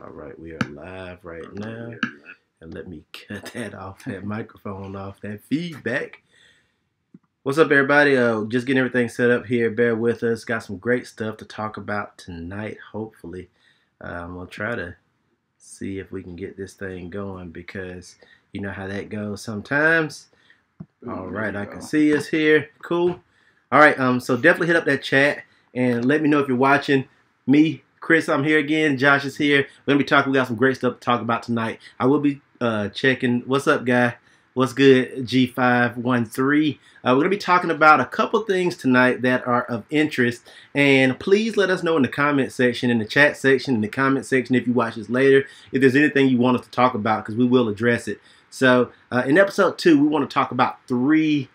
All right, we are live right now. And let me cut that off, that microphone off, that feedback. What's up, everybody? Just getting everything set up here. Bear with us. Got some great stuff to talk about tonight, hopefully. I'm going to try to see if we can get this thing going because you know how that goes sometimes. All right, I can see us here. Cool. All right, so definitely hit up that chat and let me know if you're watching. Me, Chris, I'm here again. Josh is here. We're going to be talking. We got some great stuff to talk about tonight. I will be checking. What's up, guy? What's good, G513? We're going to be talking about a couple things tonight that are of interest. And please let us know in the comment section, in the chat section, in the comment section if you watch this later, if there's anything you want us to talk about because we will address it. So in episode 2, we want to talk about 3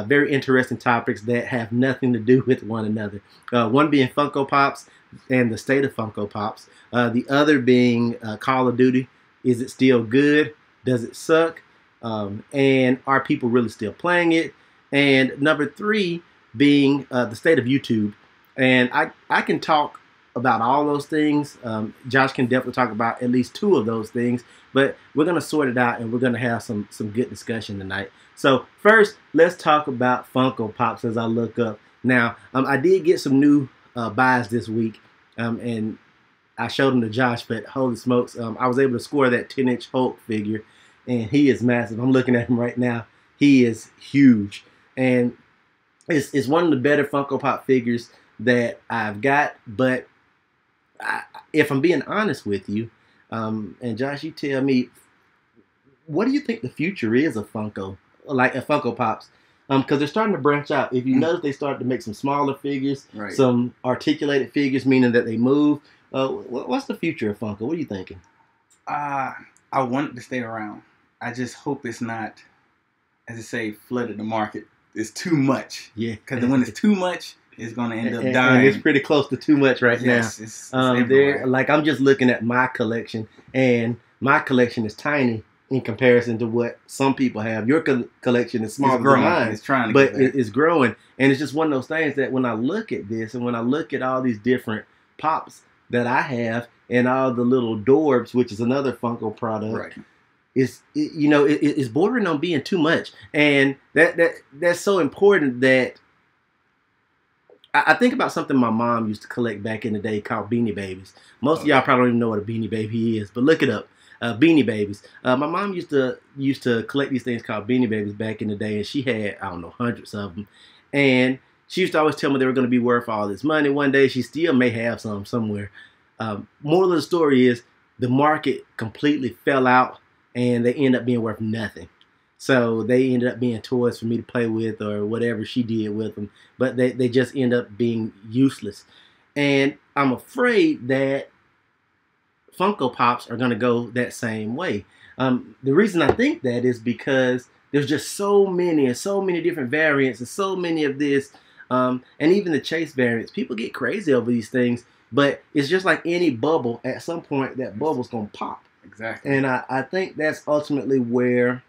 very interesting topics that have nothing to do with one another. One being Funko Pops and the state of Funko Pops. The other being Call of Duty. Is it still good? Does it suck? And are people really still playing it? And number 3 being the state of YouTube. And I can talk about all those things. Josh can definitely talk about at least 2 of those things. But we're going to sort it out and we're going to have some good discussion tonight. So first, let's talk about Funko Pops as I look up. Now, I did get some new buys this week. And I showed them to Josh, but holy smokes, I was able to score that 10-inch Hulk figure. And he is massive. I'm looking at him right now. He is huge. And it's one of the better Funko Pop figures that I've got. But if I'm being honest with you, and Josh, you tell me, what do you think the future is of Funko? Like Funko Pops? Because they're starting to branch out. If you notice, they started to make some smaller figures, right, some articulated figures, meaning that they move. What's the future of Funko? What are you thinking? I want it to stay around. I just hope it's not, as I say, flooded the market. It's too much. Yeah. Because when it's too much, it's going to end up dying. And it's pretty close to too much right now. It's everywhere. Like, I'm just looking at my collection, and my collection is tiny in comparison to what some people have. Your collection is smaller than mine. It's trying to but it's growing. And it's just one of those things that when I look at this and when I look at all these different pops that I have and all the little Dorbs, which is another Funko product, right, it's bordering on being too much. And that's so important that I think about something my mom used to collect back in the day called Beanie Babies. Most of y'all probably don't even know what a Beanie Baby is, but look it up. Beanie Babies. My mom used to collect these things called Beanie Babies back in the day, and she had, I don't know, hundreds of them. And she used to always tell me they were going to be worth all this money one day. She still may have some somewhere. Moral of the story is the market completely fell out, and they end up being worth nothing. So they ended up being toys for me to play with or whatever she did with them. But they just end up being useless. And I'm afraid that Funko Pops are going to go that same way. The reason I think that is because there's just so many different variants and so many of this. And even the chase variants. People get crazy over these things. But it's just like any bubble. At some point, that bubble's going to pop. Exactly. And I think that's ultimately where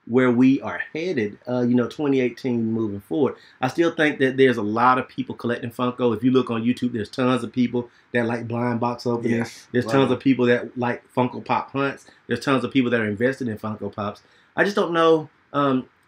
we are headed, 2018 moving forward. I still think that there's a lot of people collecting Funko. If you look on YouTube, there's tons of people that like blind box openings. Yes, there's tons of people that like Funko Pop hunts. There's tons of people that are invested in Funko Pops. I just don't know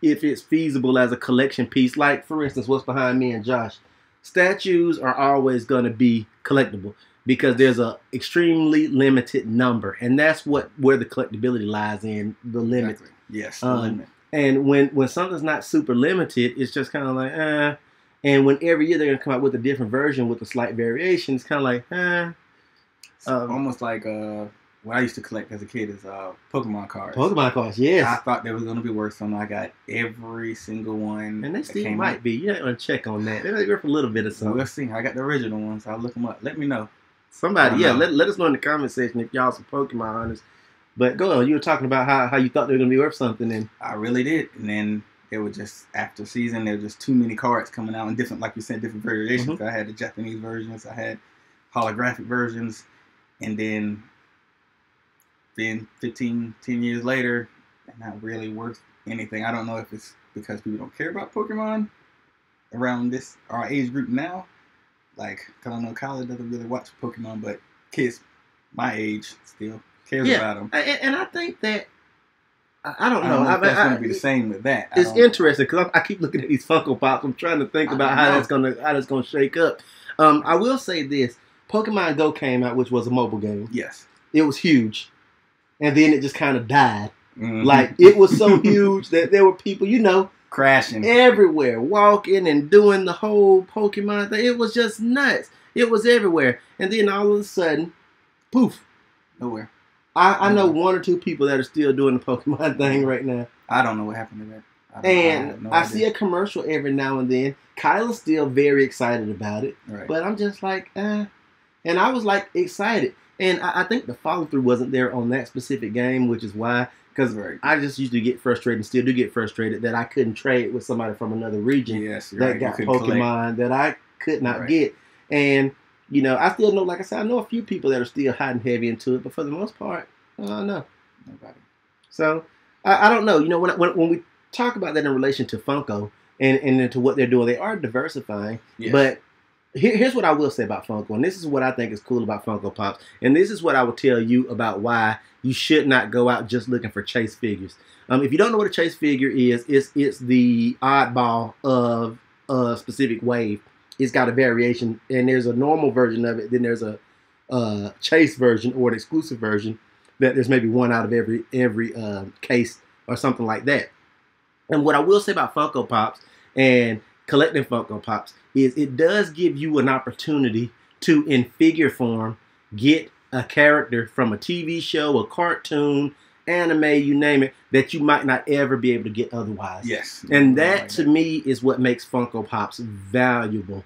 if it's feasible as a collection piece. Like, for instance, what's behind me and Josh. Statues are always going to be collectible because there's a extremely limited number, and that's where the collectability lies in, the limit. Exactly. Yes, the limit. And when something's not super limited, it's just kind of like, And when every year they're going to come out with a different version with a slight variation, it's kind of like, It's almost like what I used to collect as a kid is Pokemon cards. Pokemon cards, yes. I thought they were going to be worth something. I got every single one. And they still might be. You don't want to check on that. They might be worth a little bit of something. We'll see. I got the original ones. I'll look them up. Let me know. Somebody, let us know in the comment section if y'all some Pokemon hunters. But go on. You were talking about how you thought they were going to be worth something. And I really did. And then they were just, after season, there were just too many cards coming out in different, like you said, different variations. I had the Japanese versions. I had holographic versions. And then 10 years later, they're not really worth anything. I don't know if it's because people don't care about Pokemon around our age group now. Like, because I know Kyla doesn't really watch Pokemon, but kids my age still cares about them. And I think that I don't know. If that's going to be the same with that. It's interesting because I keep looking at these Funko Pops. I'm trying to think about how that's gonna shake up. I will say this: Pokemon Go came out, which was a mobile game. Yes, it was huge, and then it just kind of died. Mm-hmm. Like it was so huge that there were people, crashing everywhere, walking and doing the whole Pokemon thing. It was just nuts. It was everywhere, and then all of a sudden, poof, nowhere. I know one or two people that are still doing the Pokemon thing right now. I don't know what happened to that. I see a commercial every now and then. Kyla's still very excited about it. Right. But I'm just like, And I was like excited. And I think the follow through wasn't there on that specific game, which is why. Because I just used to get frustrated and still do get frustrated that I couldn't trade with somebody from another region that got Pokemon that I could not get. And I still know, like I said, I know a few people that are still hot and heavy into it, but for the most part, no. Nobody. So, I don't know. When we talk about that in relation to Funko and into what they're doing, they are diversifying. Yes. But here's what I will say about Funko, and this is what I think is cool about Funko Pops, and this is what I will tell you about why you should not go out just looking for chase figures. If you don't know what a chase figure is, it's the oddball of a specific wave. It's got a variation, and there's a normal version of it. Then there's a chase version or an exclusive version that there's maybe one out of every case or something like that. And what I will say about Funko Pops and collecting Funko Pops is it does give you an opportunity to, in figure form, get a character from a TV show, a cartoon, anime, you name it, that you might not ever be able to get otherwise. Yes. And that, to me, is what makes Funko Pops valuable.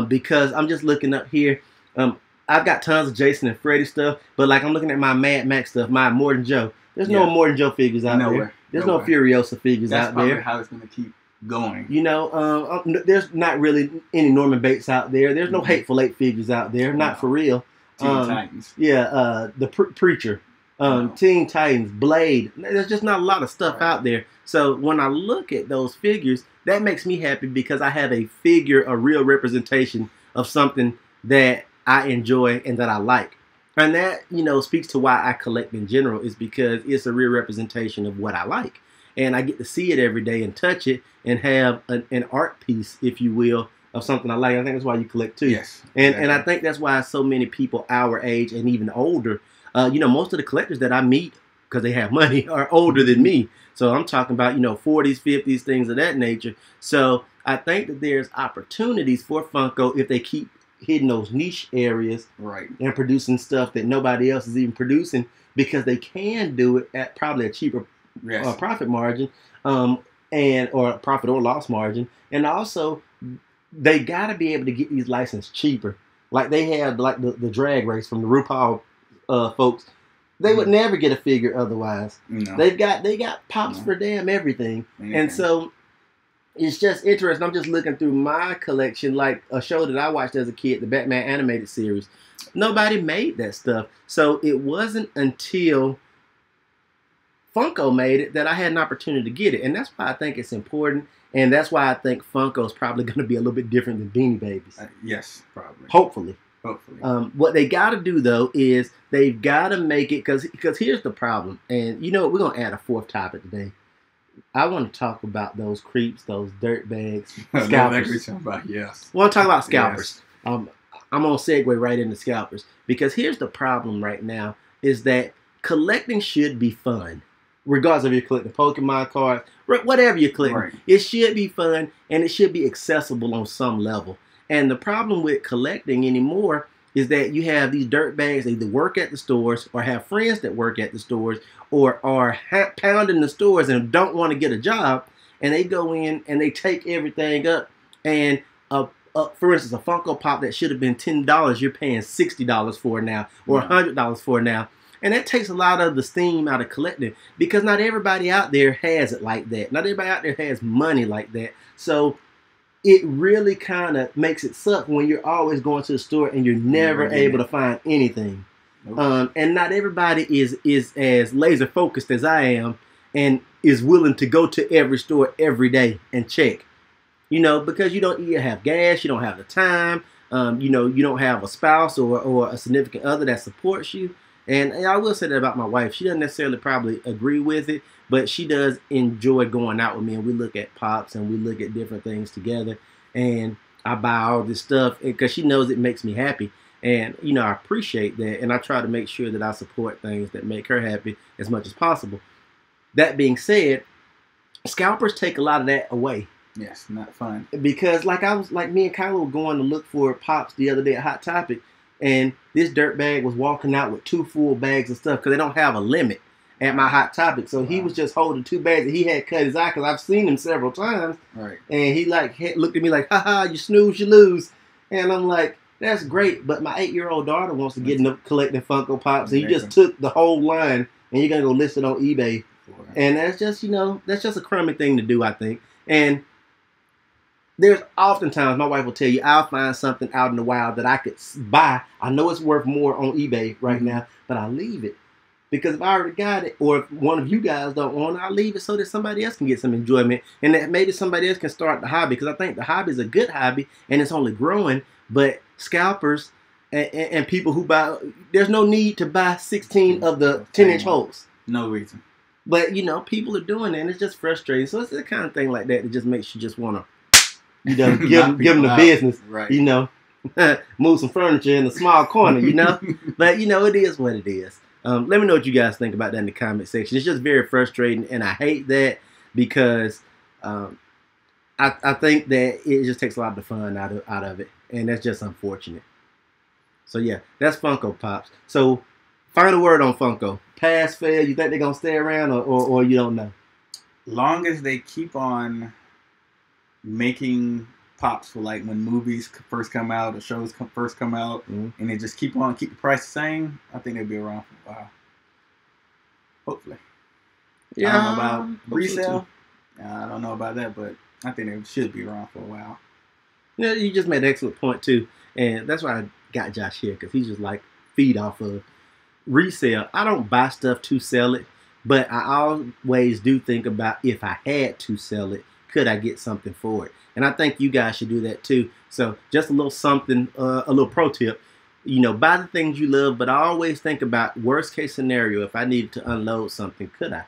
Because I'm just looking up here. I've got tons of Jason and Freddy stuff, but like I'm looking at my Mad Max stuff, my Morton Joe. There's no Morton Joe figures out there. There's no Furiosa figures out there. That's probably how it's going to keep going. There's not really any Norman Bates out there. There's no Hateful Eight figures out there. Not for real. Teen Titans. Yeah, the Preacher. Teen Titans, Blade. There's just not a lot of stuff out there. So when I look at those figures, that makes me happy because I have a real representation of something that I enjoy and that I like. And that, speaks to why I collect in general, is because it's a real representation of what I like. And I get to see it every day and touch it and have an art piece, if you will, of something I like. I think that's why you collect too. Yes. And I think that's why so many people our age and even older, most of the collectors that I meet, because they have money, are older than me. So I'm talking about, 40s, 50s, things of that nature. So I think that there's opportunities for Funko if they keep hitting those niche areas and producing stuff that nobody else is even producing, because they can do it at probably a cheaper profit margin or profit or loss margin. And also, they got to be able to get these licenses cheaper. Like they have like the drag race from the RuPaul folks. They would never get a figure otherwise. No. They got pops for damn everything. And so it's just interesting. I'm just looking through my collection, like a show that I watched as a kid, the Batman animated series. Nobody made that stuff. So it wasn't until Funko made it that I had an opportunity to get it. And that's why I think it's important. And that's why I think Funko is probably going to be a little bit different than Beanie Babies. Yes, probably. Hopefully. What they got to do, though, is they've got to make it, because here's the problem. And, we're going to add a fourth topic today. I want to talk about those creeps, those dirt bags, scalpers. Yes. I want to talk about scalpers. Yes. I'm going to segue right into scalpers, because here's the problem right now is that collecting should be fun. Regardless if you're collecting Pokemon cards, whatever you're collecting, it should be fun and it should be accessible on some level. And the problem with collecting anymore is that you have these dirt bags that either work at the stores or have friends that work at the stores or are pounding the stores and don't want to get a job, and they go in and they take everything up. And for instance, a Funko Pop that should have been $10, you're paying $60 for now or $100 for now. And that takes a lot of the steam out of collecting, because not everybody out there has it like that. Not everybody out there has money like that. So it really kind of makes it suck when you're always going to the store and you're never able to find anything. Nope. And not everybody is as laser focused as I am and is willing to go to every store every day and check. Because you don't either have gas, you don't have the time, you don't have a spouse or a significant other that supports you. And I will say that about my wife. She doesn't necessarily probably agree with it, but she does enjoy going out with me, and we look at pops and we look at different things together. And I buy all this stuff because she knows it makes me happy. And, you know, I appreciate that. And I try to make sure that I support things that make her happy as much as possible. That being said, scalpers take a lot of that away. Yes, not fun. Because like me and Kylo were going to look for pops the other day at Hot Topic. And this dirtbag was walking out with 2 full bags of stuff because they don't have a limit at my Hot Topic. So he was just holding 2 bags and he had cut his eye because I've seen him several times. Right. And he like looked at me like, haha, you snooze, you lose. And I'm like, that's great. But my 8-year-old daughter wants to get into collecting Funko Pops. And you just took the whole line and you're going to go list it on eBay. And that's just, you know, that's just a crummy thing to do, I think. And there's oftentimes, my wife will tell you, I'll find something out in the wild that I could buy. I know it's worth more on eBay right now, but I'll leave it. Because if I already got it, or if one of you guys don't want it, I'll leave it so that somebody else can get some enjoyment. And that maybe somebody else can start the hobby. Because I think the hobby is a good hobby, and it's only growing. But scalpers and people who buy, there's no need to buy 16 of the 10-inch holes. No reason. But, you know, people are doing it, and it's just frustrating. So it's the kind of thing like that just makes you just want to, you know, give them the business, right. You know, move some furniture in a small corner, you know. But, you know, it is what it is. Let me know what you guys think about that in the comment section. It's just very frustrating, and I hate that because I think that it just takes a lot of the fun out of it, and that's just unfortunate. So, yeah, that's Funko Pops. So, final word on Funko. Pass, fail, you think they're going to stay around or you don't know? Long as they keep on making pops for like when movies first come out or shows first come out, and they just keep the price the same, I think they'll be around for a while. Hopefully. Yeah. I don't know about resale. I don't know about that, but I think they should be around for a while. Yeah, you just made an excellent point too, and that's why I got Josh here, because he's just like feed off of resale. I don't buy stuff to sell it, but I always do think about if I had to sell it, could I get something for it? And I think you guys should do that too. So just a little something, a little pro tip, you know, buy the things you love, but I always think about worst case scenario. If I needed to unload something, could I?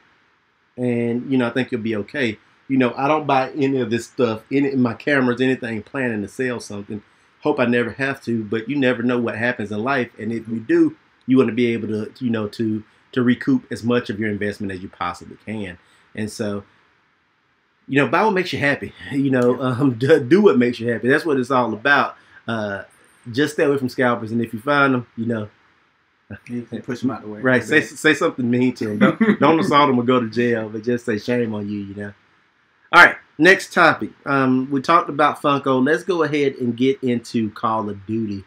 And, you know, I think you'll be okay. You know, I don't buy any of this stuff, in my cameras, anything, planning to sell something. Hope I never have to, but you never know what happens in life. And if you do, you want to be able to, you know, to recoup as much of your investment as you possibly can. And so, you know, buy what makes you happy. You know, do what makes you happy. That's what it's all about. Just stay away from scalpers, and if you find them, you know, you can push them out the way. Right. Say something mean to them. Don't assault them or go to jail, but just say shame on you. You know. All right. Next topic. We talked about Funko. Let's go ahead and get into Call of Duty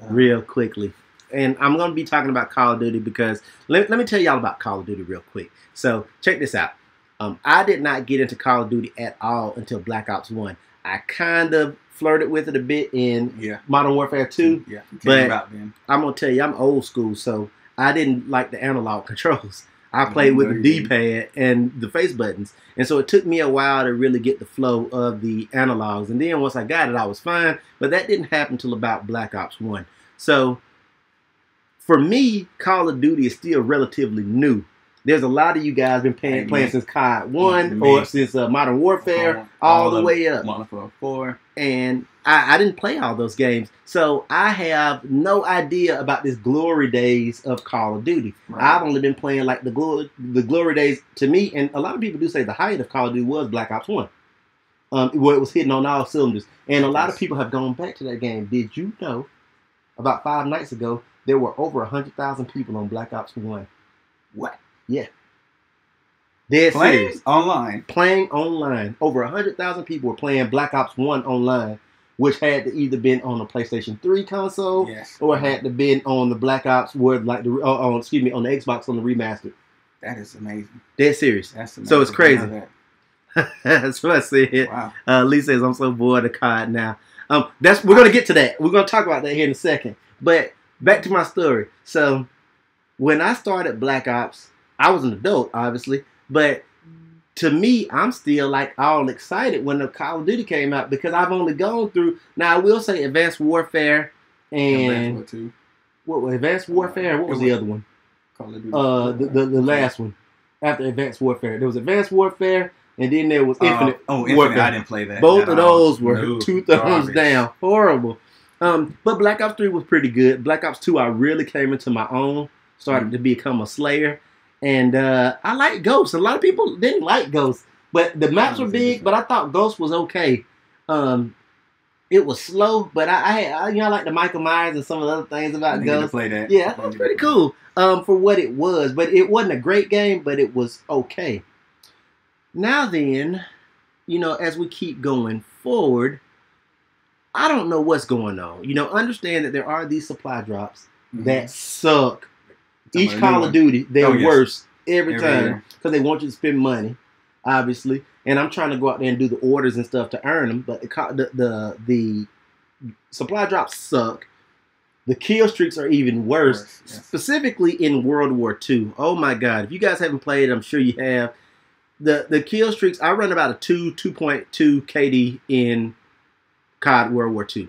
real quickly. And I'm going to be talking about Call of Duty because let me tell y'all about Call of Duty real quick. So check this out. I did not get into Call of Duty at all until Black Ops 1. I kind of flirted with it a bit in Modern Warfare 2. Yeah, but I'm going to tell you, I'm old school, so I didn't like the analog controls. I played with the D-pad and the face buttons. And so it took me a while to really get the flow of the analogs. And then once I got it, I was fine. But that didn't happen until about Black Ops 1. So for me, Call of Duty is still relatively new. There's a lot of you guys been playing since COD 1 or since Modern Warfare all the way up. Modern Warfare 4. And I didn't play all those games. So I have no idea about this glory days of Call of Duty. Right. I've only been playing like the glory days to me. And a lot of people do say the height of Call of Duty was Black Ops 1. Where it was hitting on all cylinders. And a lot of people have gone back to that game. Did you know about 5 nights ago, there were over 100,000 people on Black Ops 1. What? Yeah. Dead serious. Online. Playing online. Over 100,000 people were playing Black Ops 1 online, which had to either been on the PlayStation 3 console or had to been on the Black Ops on the Xbox on the remastered. That is amazing. Dead serious. That's amazing. So it's crazy. That's what I said. Wow. Lee says I'm so bored of COD now. We're gonna get to that. We're gonna talk about that here in a second. But back to my story. So when I started Black Ops, I was an adult, obviously, but to me, I'm still like all excited when the Call of Duty came out because I've only gone through. Now I will say Advanced Warfare and Advanced Warfare 2. What was Advanced Warfare? What was the other one? Call of Duty? The last one after Advanced Warfare. There was Advanced Warfare, and then there was Infinite Infinite. Warfare. I didn't play that. Both of those were No, 2 thumbs garbage. down. Horrible. But Black Ops 3 was pretty good. Black Ops 2, I really came into my own. Started to become a slayer. And I like Ghosts. A lot of people didn't like Ghosts. But the maps were big, but I thought Ghosts was okay. It was slow, but I like the Michael Myers and some of the other things about Ghosts. Play that. Yeah, that was pretty cool for what it was. But it wasn't a great game, but it was okay. Now then, as we keep going forward, I don't know what's going on. Understand that there are these supply drops that suck. Each Call of Duty, they're worse every time because they want you to spend money, obviously. And I'm trying to go out there and do the orders and stuff to earn them, but the supply drops suck. The kill streaks are even worse, specifically in World War II. Oh my God! If you guys haven't played, I'm sure you have. The kill streaks, I run about a 2.2 KD in COD World War II,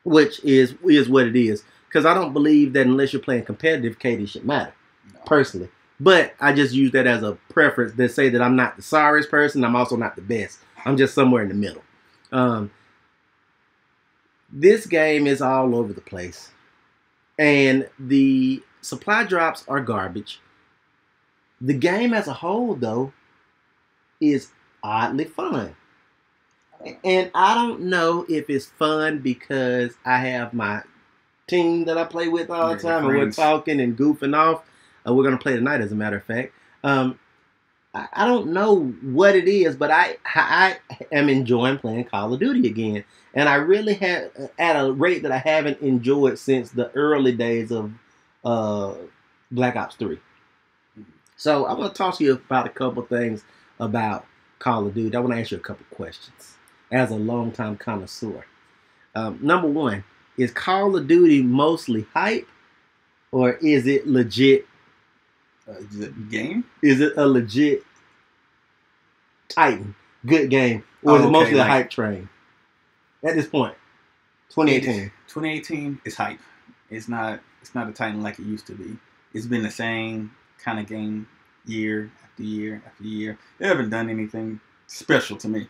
which is what it is. Because I don't believe that unless you're playing competitive, KD should matter, personally. But I just use that as a preference to say that I'm not the sorriest person. I'm also not the best. I'm just somewhere in the middle. This game is all over the place. And the supply drops are garbage. The game as a whole, though, is oddly fun. And I don't know if it's fun because I have my team that I play with all the time and we're talking and goofing off. We're going to play tonight, as a matter of fact. I don't know what it is, but I am enjoying playing Call of Duty again. And I really have, at a rate that I haven't enjoyed since the early days of Black Ops 3. So I want to talk to you about a couple things about Call of Duty. I want to ask you a couple questions as a longtime connoisseur. Number one, is Call of Duty mostly hype, or is it legit? Is it game? Is it a legit Titan good game, or is it mostly a hype train at this point? 2018. 2018 is hype. It's not a Titan like it used to be. It's been the same kind of game year after year after year. They haven't done anything special to me.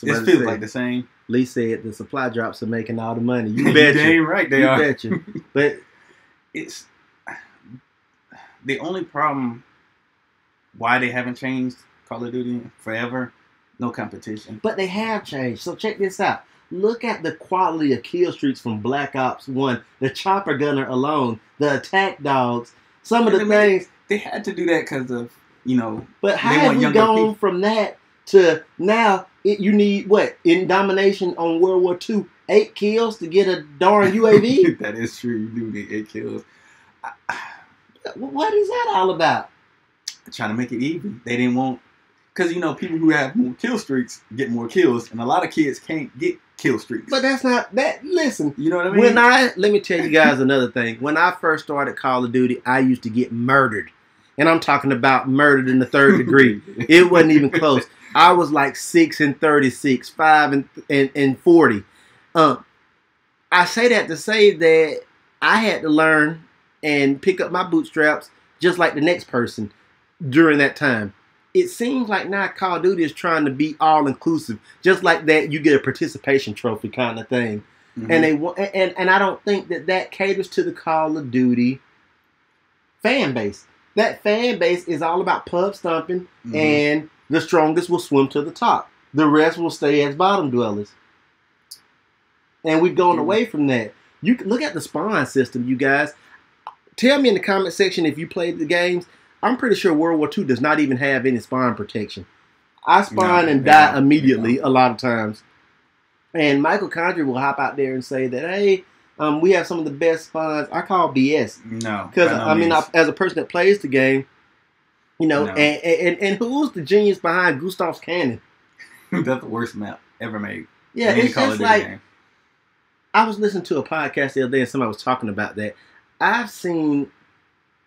It feels like the same. Lee said the supply drops are making all the money. You bet you. Damn right they are. You bet you. But it's the only problem why they haven't changed Call of Duty forever. No competition. But they have changed. So check this out. Look at the quality of kill streaks from Black Ops 1. The chopper gunner alone. The attack dogs. Some of the things. They had to do that because of, But how have we gone from that to now? You need, what, in domination on World War II, 8 kills to get a darn UAV? That is true. You do need 8 kills. What is that all about? Trying to make it even. They didn't want... Because, people who have more kill streaks get more kills, and a lot of kids can't get kill streaks. But that's not... Listen. You know what I mean? Let me tell you guys another thing. When I first started Call of Duty, I used to get murdered. And I'm talking about murdered in the 3rd degree. It wasn't even close. I was like 6 and 36, 5 and 40. I say that to say that I had to learn and pick up my bootstraps just like the next person during that time. It seems like now Call of Duty is trying to be all inclusive, just like that you get a participation trophy kind of thing. Mm-hmm. And I don't think that caters to the Call of Duty fan base. That fan base is all about pub stomping, and the strongest will swim to the top. The rest will stay as bottom dwellers. And we've gone away from that. You can look at the spawn system, you guys. Tell me in the comment section if you played the games. I'm pretty sure World War II does not even have any spawn protection. I spawn and die immediately a lot of times. And Michael Condrey will hop out there and say that, hey, we have some of the best spawns. I call BS. No. Because, as a person that plays the game, and who's the genius behind Gustav's Cannon? That's the worst map ever made. Yeah, it's just like, game. I was listening to a podcast the other day and somebody was talking about that.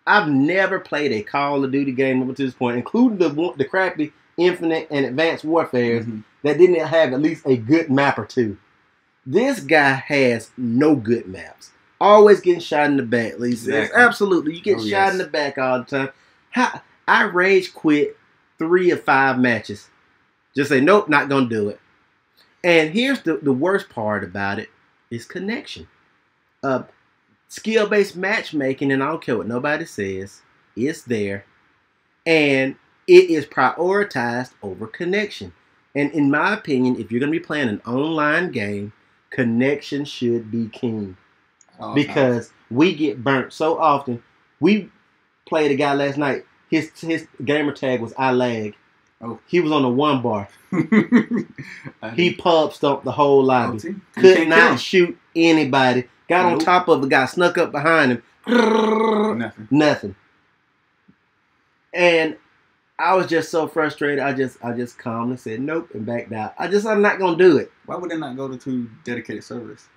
I've never played a Call of Duty game up to this point, including the crappy Infinite and Advanced Warfare that didn't have at least a good map or two. This guy has no good maps. always getting shot in the back, Lisa. Exactly. Absolutely. You get shot in the back all the time. I rage quit 3 or 5 matches. Just say, nope, not going to do it. And here's the worst part about it is connection. Skill-based matchmaking, and I don't care what nobody says, it's there. And it is prioritized over connection. And in my opinion, if you're going to be playing an online game, connection should be king. Because we get burnt so often. We played a guy last night. His gamer tag was I lag. Oh. He was on the 1 bar. He pub stomped the whole lobby. Could not shoot anybody. Got on top of a guy, snuck up behind him. Nothing. And I was just so frustrated. I just calmly said nope and backed out. I'm not gonna do it. Why would they not go to 2 dedicated servers?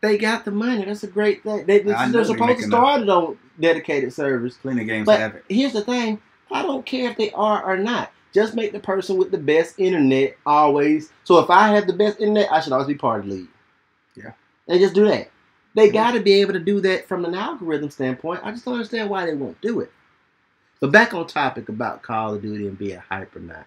They got the money. That's a great thing. They're supposed to start it on dedicated servers. Plenty of games But have it. here's the thing. I don't care if they are or not. Just make the person with the best internet always. So if I have the best internet, I should always be part of the league. Yeah. And just do that. They got to be able to do that from an algorithm standpoint. I just don't understand why they won't do it. But back on topic about Call of Duty and being hype or not.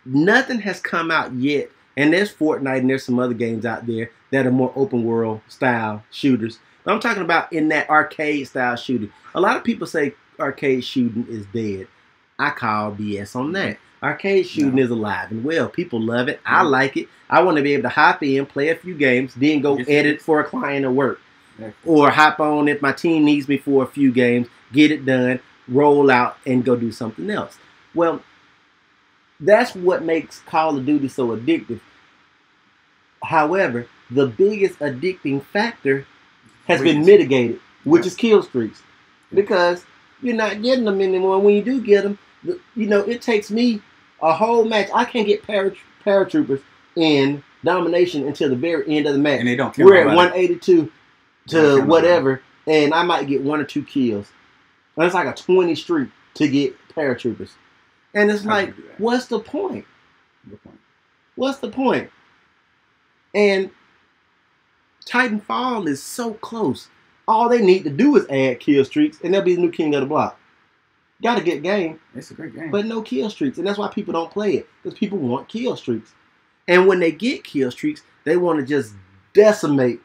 Nothing has come out yet. And there's Fortnite and there's some other games out there that are more open world style shooters. But I'm talking about in that arcade style shooting. A lot of people say arcade shooting is dead. I call BS on that. Arcade shooting is alive and well. People love it. I like it. I want to be able to hop in, play a few games, then go edit for a client or work. Or hop on if my team needs me for a few games, get it done, roll out, and go do something else. Well, that's what makes Call of Duty so addictive. However, the biggest addicting factor has been mitigated, which is kill streaks. Because you're not getting them anymore. When you do get them, it takes me a whole match. I can't get paratroopers in domination until the very end of the match. And they don't kill We're at 182 to whatever, and I might get 1 or 2 kills. And it's like a 20 streak to get paratroopers. And it's like, what's the point? What's the point? And Titanfall is so close. All they need to do is add kill streaks, and they'll be the new king of the block. Got a good game. It's a great game. But no kill streaks. And that's why people don't play it. Because people want kill streaks. And when they get kill streaks, they want to just decimate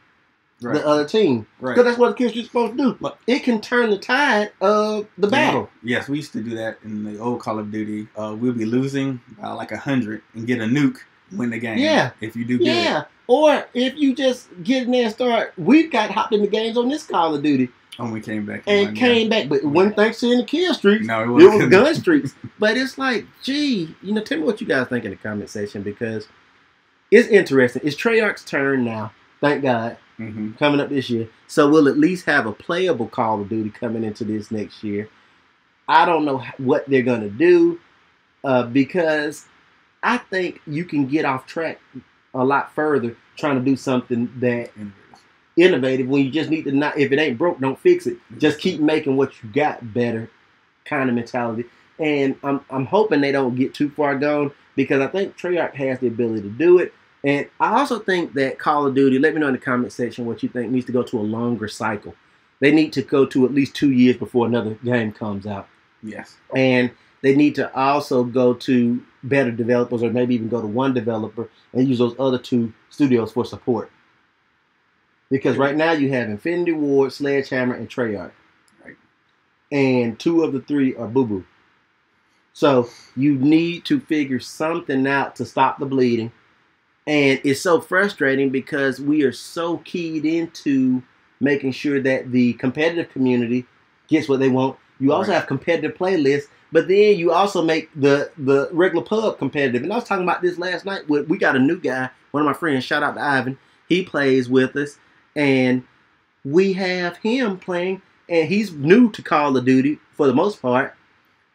the other team. Because that's what the kill streak's supposed to do. But it can turn the tide of the battle. Yes, we used to do that in the old Call of Duty. We'll be losing by like 100 and get a nuke, win the game. Yeah. If you do good. Yeah. Or if you just get in there and start. We got hopped in the games on this Call of Duty. And we came back. And came back. But it wasn't thanks to any kill streaks. No, it was gun streaks. But it's like, gee, tell me what you guys think in the comment section, because it's interesting. It's Treyarch's turn now. Thank God. Coming up this year. So we'll at least have a playable Call of Duty coming into this next year. I don't know what they're going to do because I think you can get off track a lot further trying to do something that innovative when you just need to not, if it ain't broke, don't fix it. Just keep making what you got better kind of mentality. And I'm hoping they don't get too far gone, because I think Treyarch has the ability to do it. And I also think that Call of Duty, let me know in the comment section what you think, needs to go to a longer cycle. They need to go to at least 2 years before another game comes out. Yes. And they need to also go to better developers, or maybe even go to one developer and use those other 2 studios for support. Because right now you have Infinity Ward, Sledgehammer, and Treyarch. Right. And 2 of the 3 are boo-boo. So you need to figure something out to stop the bleeding. And it's so frustrating because we are so keyed into making sure that the competitive community gets what they want. You also have competitive playlists, but then you also make the regular pub competitive. And I was talking about this last night. We got a new guy, one of my friends, shout out to Ivan. He plays with us, and we have him playing, and he's new to Call of Duty for the most part.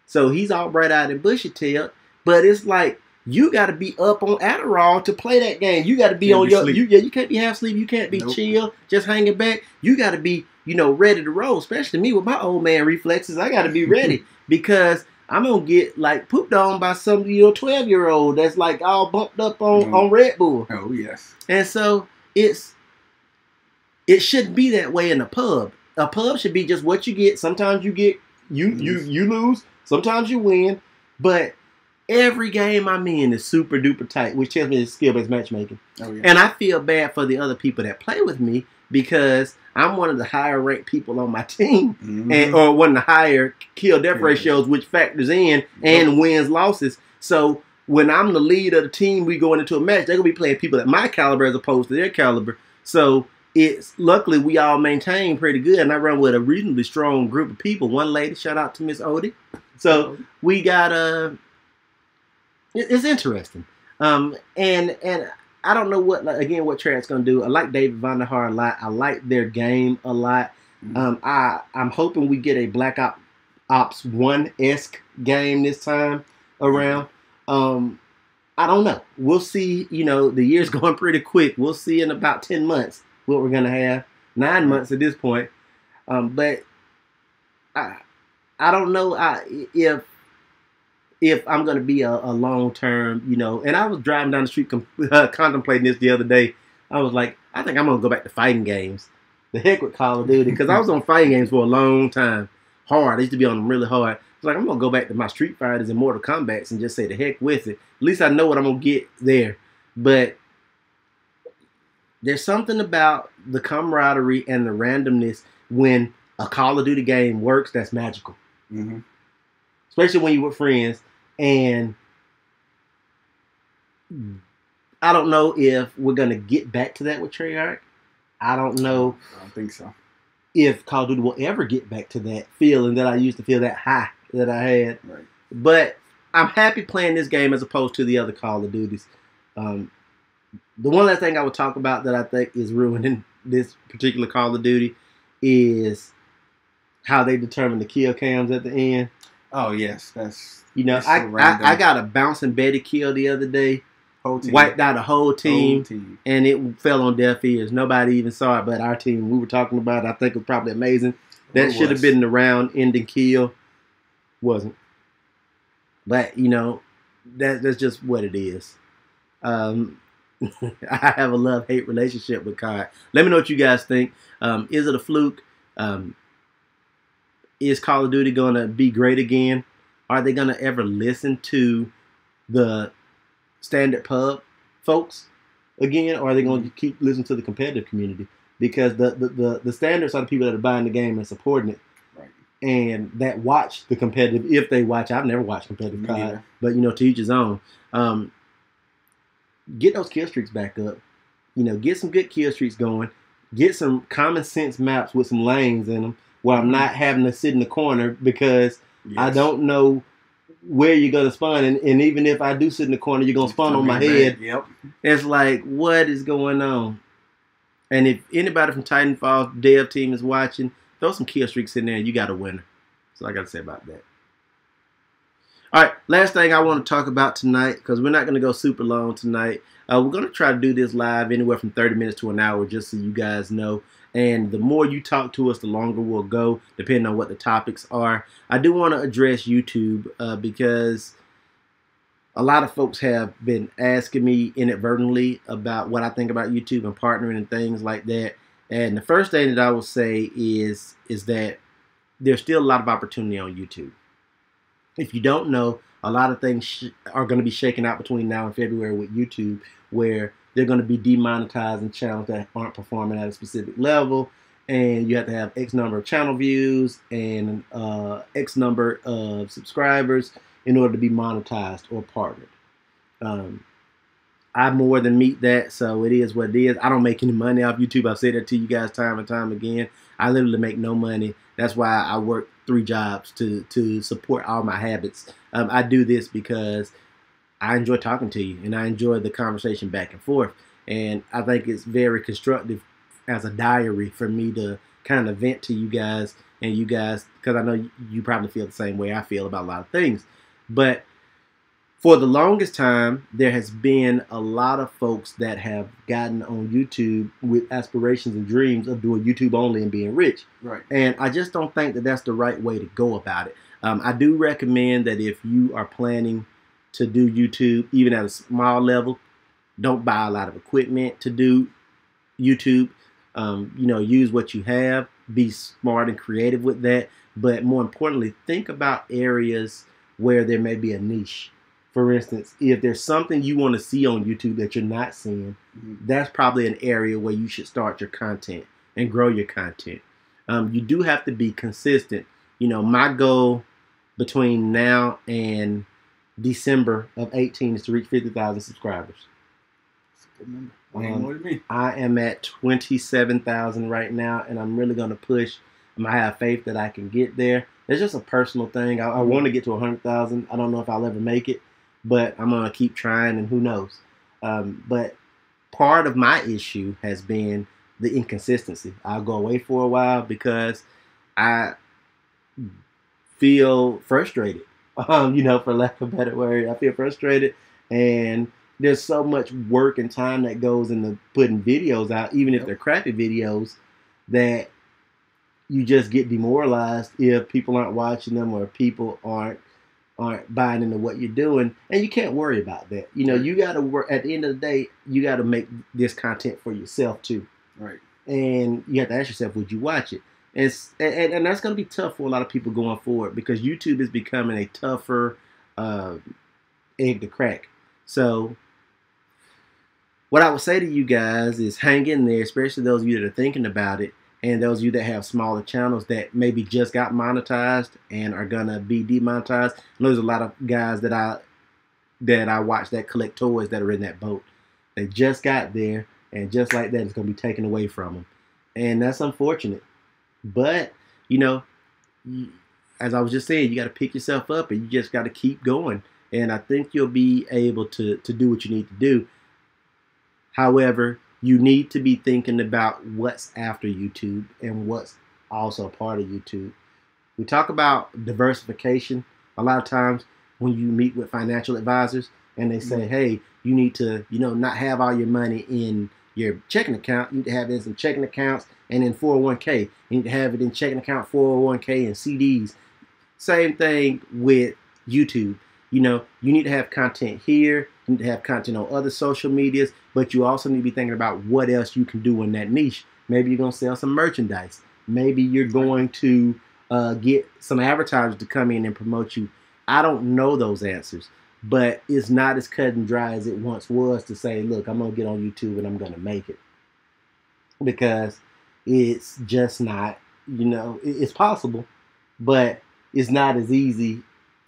So he's all bright-eyed and bushy-tailed, but it's like, you got to be up on Adderall to play that game. You got to be on your, you can't be half asleep. You can't be chill, just hanging back. You got to be, ready to roll. Especially me with my old man reflexes. I got to be ready because I'm going to get like pooped on by some 12-year-old that's like all bumped up on Red Bull. Oh, yes. And so it's it shouldn't be that way in a pub. A pub should be just what you get. Sometimes you get you lose. Sometimes you win. But every game I'm in is super duper tight, which tells me it's skill-based matchmaking. Oh, yeah. And I feel bad for the other people that play with me because I'm one of the higher ranked people on my team, or one of the higher kill death ratios, which factors in and wins losses. So when I'm the lead of the team, we going into a match, they're gonna be playing people at my caliber as opposed to their caliber. So it's luckily we all maintain pretty good, and I run with a reasonably strong group of people. One lady, shout out to Miss Odie. So we got it's interesting. And I don't know what Treyarch's gonna do. I like David Vonderhaar a lot. I like their game a lot. I'm hoping we get a Black Ops 1-esque game this time around. I don't know. We'll see. You know, the year's going pretty quick. We'll see in about 10 months what we're gonna have. 9 months at this point. But I don't know if I'm going to be a long-term, you know. And I was driving down the street contemplating this the other day. I was like, I think I'm going to go back to fighting games. The heck with Call of Duty, because I was on fighting games for a long time. Hard. I used to be on them really hard. It's like, I'm going to go back to my Street Fighters and Mortal Kombats and just say the heck with it. At least I know what I'm going to get there. But there's something about the camaraderie and the randomness when a Call of Duty game works that's magical. Especially when you're with friends. And I don't know if we're going to get back to that with Treyarch. I don't know. I don't think so. If Call of Duty will ever get back to that feeling that I used to feel, that high that I had. Right. But I'm happy playing this game as opposed to the other Call of Duties. The one last thing I would talk about that I think is ruining this particular Call of Duty is how they determine the kill cams at the end. Oh, yes. That's, you know, I got a bouncing Betty kill the other day. Wiped out a whole team, and it fell on deaf ears. Nobody even saw it but our team. We were talking about it. I think it was probably amazing. That should have been the round-ending kill. Wasn't. But, you know, that's just what it is. I have a love-hate relationship with COD. Let me know what you guys think. Is it a fluke? Is Call of Duty going to be great again? Are they going to ever listen to the standard pub folks again? Or are they going to keep listening to the competitive community? Because the standards are the people that are buying the game and supporting it. Right. And that watch the competitive, if they watch. I've never watched competitive COD. But, you know, to each his own. Get those kill streaks back up. You know, get some good kill streaks going. Get some common sense maps with some lanes in them, where I'm not having to sit in the corner because I don't know where you're going to spawn. And even if I do sit in the corner, you're going to spawn on my head. Yep. It's like, what is going on? And if anybody from Titanfall dev team is watching, throw some kill streaks in there and you got a winner. That's all I got to say about that. All right, last thing I want to talk about tonight, because we're not going to go super long tonight. We're going to try to do this live anywhere from 30 minutes to an hour, just so you guys know. And the more you talk to us, the longer we'll go, depending on what the topics are. I do want to address YouTube because a lot of folks have been asking me inadvertently about what I think about YouTube and partnering and things like that. And the first thing that I will say is that there's still a lot of opportunity on YouTube. If you don't know, a lot of things are going to be shaken out between now and February with YouTube, where they're going to be demonetizing channels that aren't performing at a specific level, and you have to have X number of channel views and X number of subscribers in order to be monetized or partnered. I more than meet that, so it is what it is. I don't make any money off YouTube. I've said that to you guys time and time again. I literally make no money. That's why I work 3 jobs to support all my habits. I do this because I enjoy talking to you, and I enjoy the conversation back and forth. And I think it's very constructive as a diary for me to kind of vent to you guys, and you guys, because I know you probably feel the same way I feel about a lot of things. But for the longest time, there has been a lot of folks that have gotten on YouTube with aspirations and dreams of doing YouTube only and being rich. Right. And I just don't think that that's the right way to go about it. I do recommend that if you are planning to do YouTube, even at a small level, don't buy a lot of equipment to do YouTube. You know, use what you have, be smart and creative with that, but more importantly, think about areas where there may be a niche. For instance, if there's something you want to see on YouTube that you're not seeing, that's probably an area where you should start your content and grow your content. You do have to be consistent. You know, my goal between now and December of 18 is to reach 50,000 subscribers. That's a good number. More than me. I am at 27,000 right now, and I'm really going to push. I have faith that I can get there. It's just a personal thing. I want to get to 100,000. I don't know if I'll ever make it, but I'm going to keep trying, and who knows. But part of my issue has been the inconsistency. I'll go away for a while because I feel frustrated. You know, for lack of a better word, I feel frustrated, and there's so much work and time that goes into putting videos out, even if they're crappy videos, that you just get demoralized if people aren't watching them or people aren't buying into what you're doing, and you can't worry about that. You know, you got to work. At the end of the day, you got to make this content for yourself too. Right. And you have to ask yourself, would you watch it? And that's going to be tough for a lot of people going forward because YouTube is becoming a tougher egg to crack. So what I would say to you guys is hang in there, especially those of you that are thinking about it, and those of you that have smaller channels that maybe just got monetized and are gonna be demonetized. And there's a lot of guys that I watch that collect toys that are in that boat. They just got there, and just like that, it's gonna be taken away from them, and that's unfortunate. But you know, as I was just saying, you got to pick yourself up, and you just got to keep going. And I think you'll be able to do what you need to do. However, you need to be thinking about what's after YouTube and what's also a part of YouTube. We talk about diversification a lot of times when you meet with financial advisors and they say, hey, you need to, you know, not have all your money in your checking account. You need to have it in some checking accounts and in 401k. You need to have it in checking account, 401k, and CDs. Same thing with YouTube. You know, you need to have content here. You need to have content on other social medias, but you also need to be thinking about what else you can do in that niche. Maybe you're going to sell some merchandise. Maybe you're going to get some advertisers to come in and promote you. I don't know those answers, but it's not as cut and dry as it once was to say, look, I'm going to get on YouTube and I'm going to make it. Because it's just not, you know, it's possible, but it's not as easy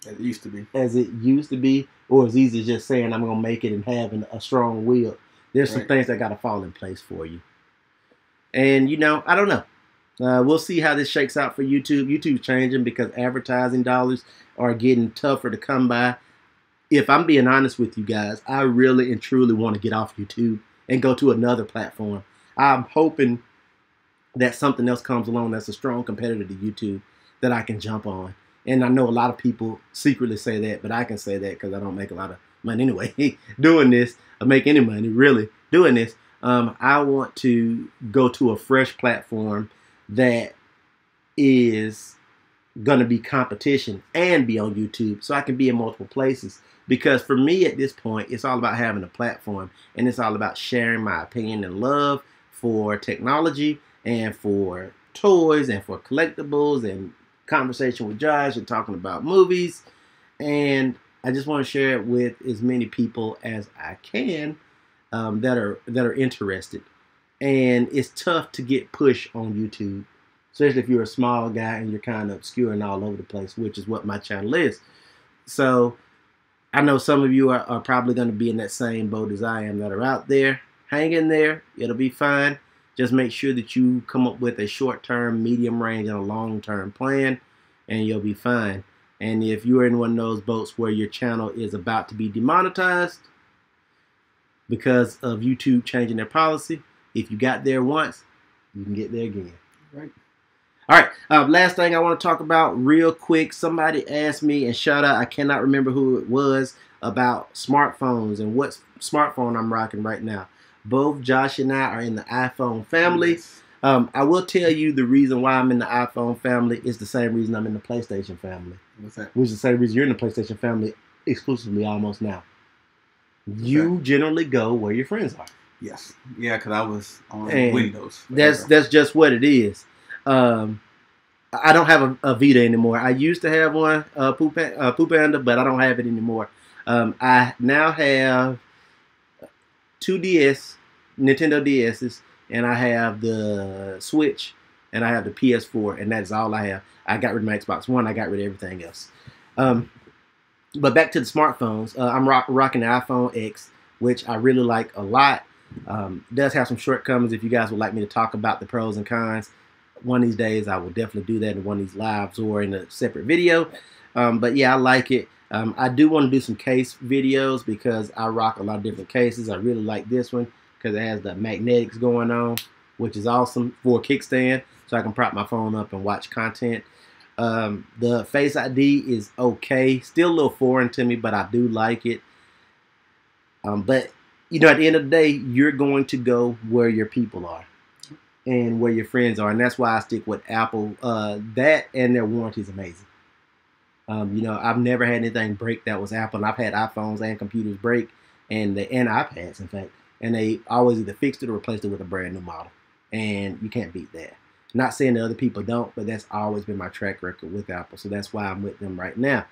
as it used to be, or as easy as just saying I'm going to make it and having a strong will. There's some things that got to fall in place for you. And, you know, I don't know. We'll see how this shakes out for YouTube. YouTube's changing because advertising dollars are getting tougher to come by. If I'm being honest with you guys, I really and truly want to get off YouTube and go to another platform. I'm hoping that something else comes along that's a strong competitor to YouTube that I can jump on. And I know a lot of people secretly say that, but I can say that because I don't make a lot of money anyway doing this. I make any money really doing this. I want to go to a fresh platform that is going to be competition and be on YouTube so I can be in multiple places. Because for me at this point, it's all about having a platform, and it's all about sharing my opinion and love for technology and for toys and for collectibles and conversation with Josh and talking about movies. And I just want to share it with as many people as I can that are interested. And it's tough to get push on YouTube, especially if you're a small guy and you're kind of obscure and all over the place, which is what my channel is. So I know some of you are probably going to be in that same boat as I am that are out there. Hang in there. It'll be fine. Just make sure that you come up with a short-term, medium-range, and a long-term plan, and you'll be fine. And if you're in one of those boats where your channel is about to be demonetized because of YouTube changing their policy, if you got there once, you can get there again. Right. All right. Last thing I want to talk about real quick. Somebody asked me, and shout out, I cannot remember who it was, about smartphones and what smartphone I'm rocking right now. Both Josh and I are in the iPhone family. I will tell you the reason why I'm in the iPhone family is the same reason I'm in the PlayStation family. What's that? Which is the same reason you're in the PlayStation family exclusively almost now. You generally go where your friends are. Yes. Yeah, because I was on And Windows. That's just what it is. I don't have a Vita anymore. I used to have one, Poo Panda, but I don't have it anymore. I now have two Nintendo DSs, and I have the Switch, and I have the PS4, and that's all I have. I got rid of my Xbox One. I got rid of everything else. But back to the smartphones. I'm rocking the iPhone X, which I really like a lot. It does have some shortcomings. If you guys would like me to talk about the pros and cons, one of these days I will definitely do that in one of these lives or in a separate video. But yeah, I like it. I do want to do some case videos because I rock a lot of different cases. I really like this one because it has the magnetics going on, which is awesome, for a kickstand, so I can prop my phone up and watch content. The Face ID is okay, still a little foreign to me, but I do like it. But you know, at the end of the day, you're going to go where your people are and where your friends are, and that's why I stick with Apple. That and their warranty is amazing. You know, I've never had anything break that was Apple, and I've had iPhones and computers break, and iPads, in fact, and they always either fixed it or replaced it with a brand new model, and you can't beat that. Not saying that other people don't, but that's always been my track record with Apple, so that's why I'm with them right now.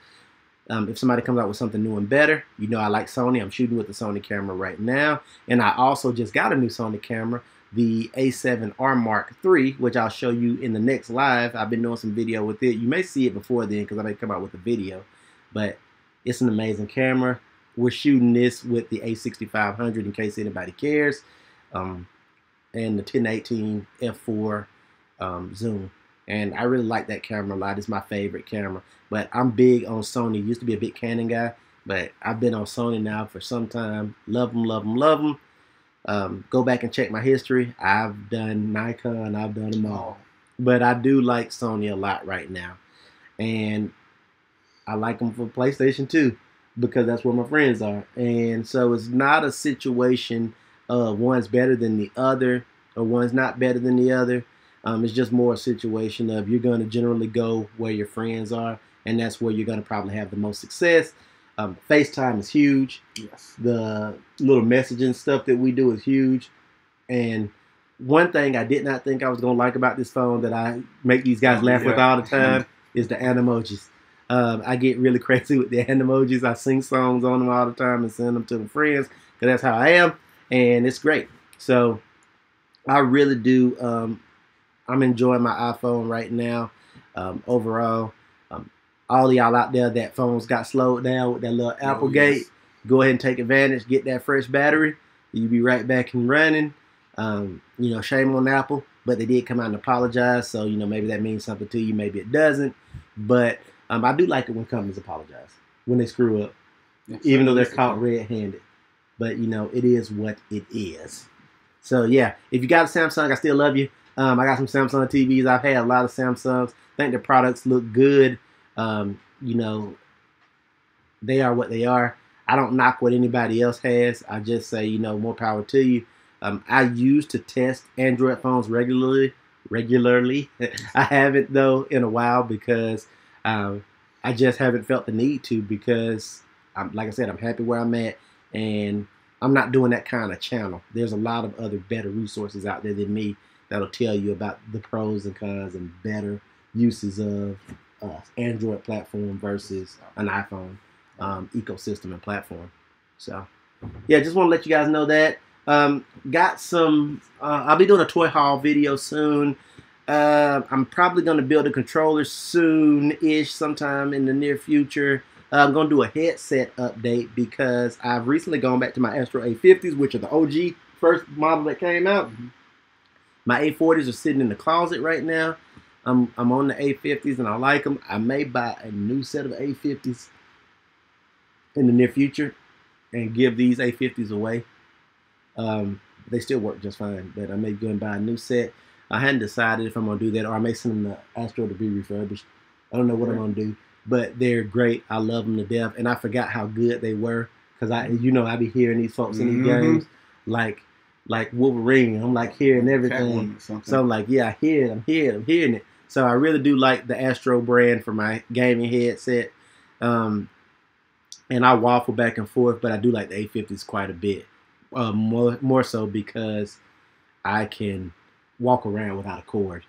If somebody comes out with something new and better, you know I like Sony. I'm shooting with the Sony camera right now, and I also just got a new Sony camera, the A7R Mark III, which I'll show you in the next live. I've been doing some video with it. You may see it before then because I may come out with a video, but it's an amazing camera. We're shooting this with the A6500 in case anybody cares, and the 1018 f4 zoom. And I really like that camera a lot. It's my favorite camera. But I'm big on Sony. Used to be a big Canon guy, but I've been on Sony now for some time. Love them, love them, love them. Go back and check my history. I've done Nikon. I've done them all. But I do like Sony a lot right now. And I like them for PlayStation 2 because that's where my friends are. And so it's not a situation of one's better than the other or one's not better than the other. It's just more a situation of you're going to generally go where your friends are, and that's where you're going to probably have the most success. FaceTime is huge. Yes. The little messaging stuff that we do is huge. And one thing I did not think I was going to like about this phone that I make these guys laugh with all the time is the animojis. I get really crazy with the animojis. I sing songs on them all the time and send them to my friends because that's how I am, and it's great. So I really do. I'm enjoying my iPhone right now. Overall, all of y'all out there that phones got slowed down with that little Applegate, go ahead and take advantage. Get that fresh battery. You'll be right back and running. You know, shame on Apple, but they did come out and apologize. So, you know, maybe that means something to you. Maybe it doesn't. But I do like it when companies apologize, when they screw up, even though they're caught red-handed. But, you know, it is what it is. So, yeah, if you got a Samsung, I still love you. I got some Samsung TVs. I've had a lot of Samsungs. I think the products look good. You know, they are what they are. I don't knock what anybody else has. I just say, you know, more power to you. I used to test Android phones regularly. I haven't, though, in a while because I just haven't felt the need to because, like I said, I'm happy where I'm at, and I'm not doing that kind of channel. There's a lot of other better resources out there than me that'll tell you about the pros and cons and better uses of Android platform versus an iPhone ecosystem and platform. So, yeah, just want to let you guys know that. Got some, I'll be doing a toy haul video soon. I'm probably going to build a controller soon-ish, sometime in the near future. I'm going to do a headset update because I've recently gone back to my Astro A50s, which are the OG first model that came out. My A40s are sitting in the closet right now. I'm on the A50s and I like them. I may buy a new set of A50s in the near future and give these A50s away. They still work just fine, but I may go and buy a new set. I hadn't decided if I'm going to do that, or I may send them to Astro to be refurbished. I don't know what I'm going to do, but they're great. I love them to death, and I forgot how good they were because I be hearing these folks in these games like Wolverine. I'm like hearing everything. So I'm like, yeah, I hear it. I'm hearing it. So I really do like the Astro brand for my gaming headset. And I waffle back and forth, but I do like the A50s quite a bit. more so because I can walk around without a cord.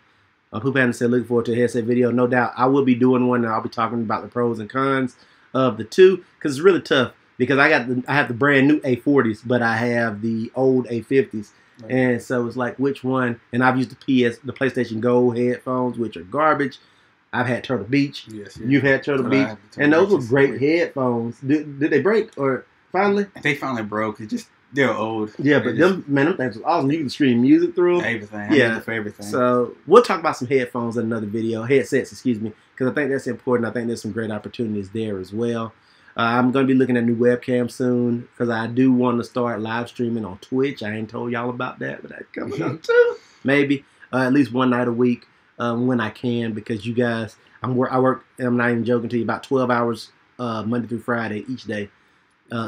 Poop Adam said, looking forward to a headset video. No doubt, I will be doing one, and I'll be talking about the pros and cons of the two, because it's really tough. Because I have the brand new A40s, but I have the old A50s, right. And so it's like, which one? And I've used the PlayStation Gold headphones, which are garbage. I've had Turtle Beach. Yes, yeah. You've had Turtle Beach, and those were great headphones. Did they break or finally? They finally broke. They're old. Yeah, but them things was awesome. You can stream music through them. Everything. Yeah, for everything. So we'll talk about some headsets in another video. Headsets, excuse me, because I think that's important. I think there's some great opportunities there as well. I'm going to be looking at new webcam soon because I do want to start live streaming on Twitch. I ain't told y'all about that, but that's coming up too. Maybe at least one night a week when I can, because you guys, I work, and I'm not even joking to you, about 12 hours Monday through Friday each day,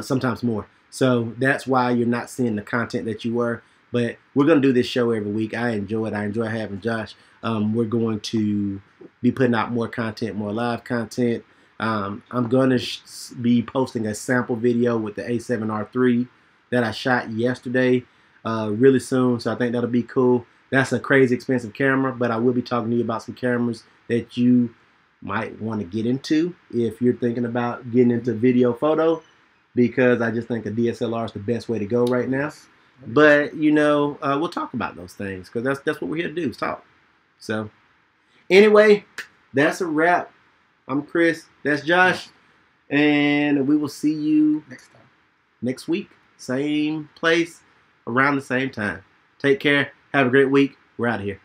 sometimes more. So that's why you're not seeing the content that you were. But we're going to do this show every week. I enjoy it. I enjoy having Josh. We're going to be putting out more content, more live content. I'm going to be posting a sample video with the A7R3 that I shot yesterday really soon. So I think that'll be cool. That's a crazy expensive camera, but I will be talking to you about some cameras that you might want to get into if you're thinking about getting into video photo, because I just think a DSLR is the best way to go right now. But, you know, we'll talk about those things because that's what we're here to do, is talk. So, anyway, that's a wrap. I'm Chris. That's Josh. And we will see you next week. Same place, around the same time. Take care. Have a great week. We're out of here.